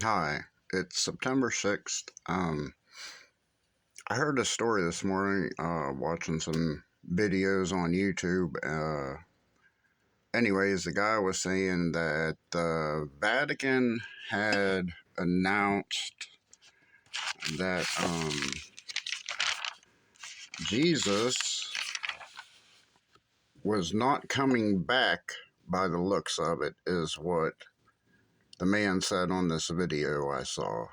Hi, it's September 6th. I heard a story this morning, watching some videos on YouTube. Anyways, the guy was saying that the Vatican had announced that Jesus was not coming back by the looks of it, is what the man said on this video I saw.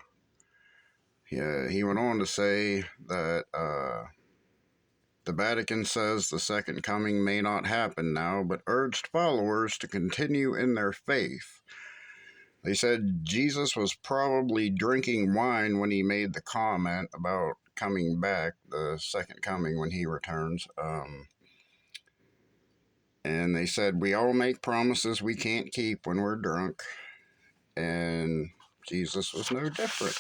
Yeah, he went on to say that the Vatican says the second coming may not happen now, but urged followers to continue in their faith. They said Jesus was probably drinking wine when he made the comment about coming back, the second coming when he returns. And they said, we all make promises we can't keep when we're drunk. And Jesus was no different.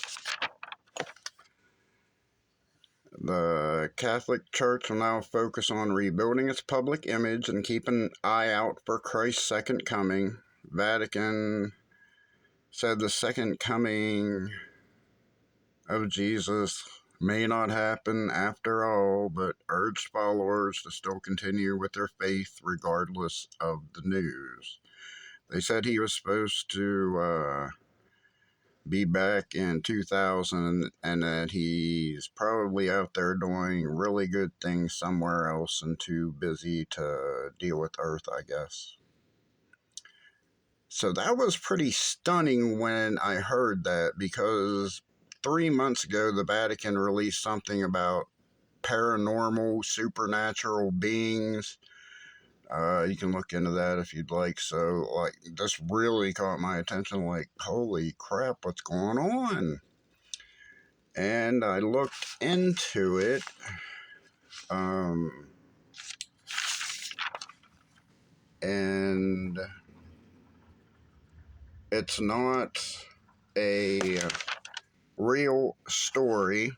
The Catholic Church will now focus on rebuilding its public image and keep an eye out for Christ's second coming. Vatican said the second coming of Jesus may not happen after all, but urged followers to still continue with their faith regardless of the news. They said he was supposed to be back in 2000 and that he's probably out there doing really good things somewhere else and too busy to deal with Earth, I guess. So that was pretty stunning when I heard that, because 3 months ago the Vatican released something about paranormal, supernatural beings. You can look into that if you'd like. So, like, this really caught my attention. Like, holy crap, what's going on? And I looked into it. And it's not a real story.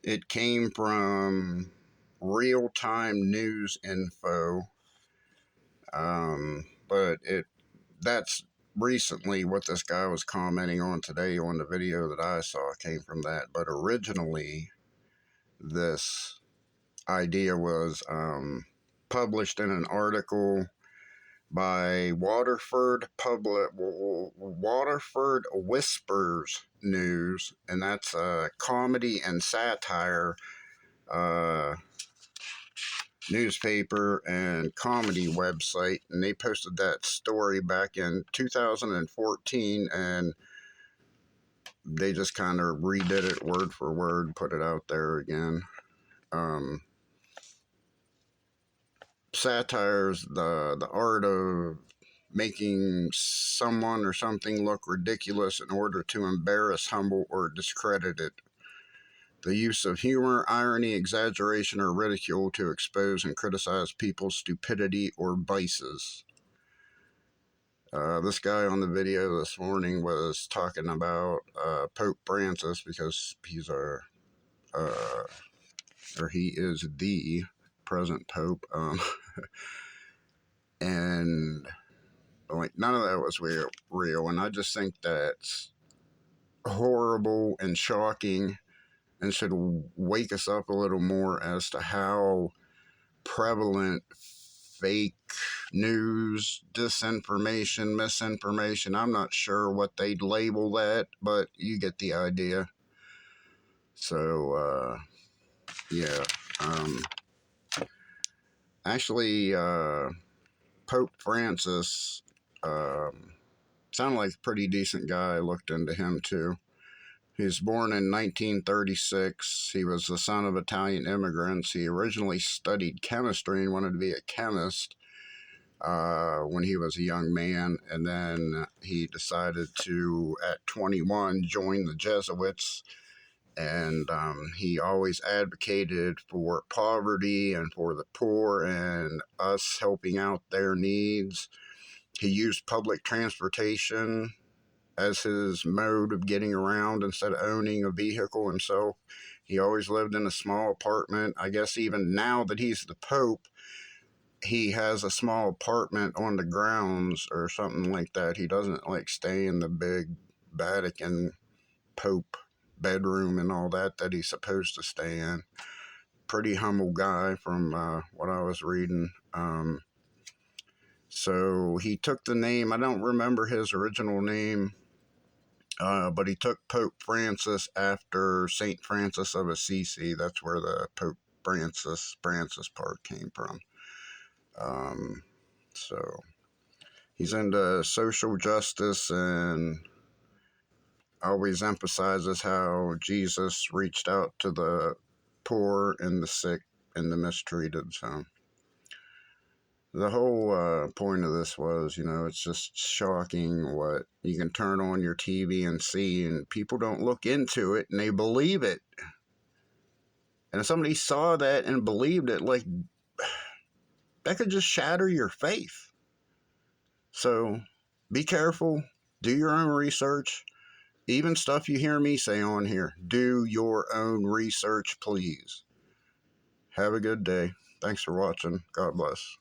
It came from real-time news info. But that's recently what this guy was commenting on today on the video that I saw came from that. But originally, this idea was published in an article by Waterford Whispers News, and that's a comedy and satire newspaper and comedy website, and they posted that story back in 2014, and they just kind of redid it word for word, put it out there again. Satire's the art of making someone or something look ridiculous in order to embarrass, humble, or discredit it. The use of humor, irony, exaggeration, or ridicule to expose and criticize people's stupidity or vices. This guy on the video this morning was talking about Pope Francis, because he's he is the present Pope. And like, none of that was real, and I just think that's horrible and shocking, and should wake us up a little more as to how prevalent fake news, disinformation, misinformation, I'm not sure what they'd label that, but you get the idea. So yeah, actually, Pope Francis sounded like a pretty decent guy. I looked into him too. He was born in 1936. He was the son of Italian immigrants. He originally studied chemistry and wanted to be a chemist when he was a young man. And then he decided to, at 21, join the Jesuits. And he always advocated for poverty and for the poor and us helping out their needs. He used public transportation as his mode of getting around instead of owning a vehicle himself. He always lived in a small apartment. I guess even now that he's the Pope, he has a small apartment on the grounds or something like that. He doesn't like stay in the big Vatican Pope bedroom and all that he's supposed to stay in. Pretty humble guy from what I was reading. So he took the name, I don't remember his original name, but he took Pope Francis after St. Francis of Assisi. That's where the Pope Francis part came from. So he's into social justice and always emphasizes how Jesus reached out to the poor and the sick and the mistreated. So the whole point of this was, it's just shocking what you can turn on your TV and see, and people don't look into it and they believe it. And if somebody saw that and believed it, like, that could just shatter your faith. So be careful, do your own research. Even stuff you hear me say on here, do your own research, please. Have a good day. Thanks for watching. God bless.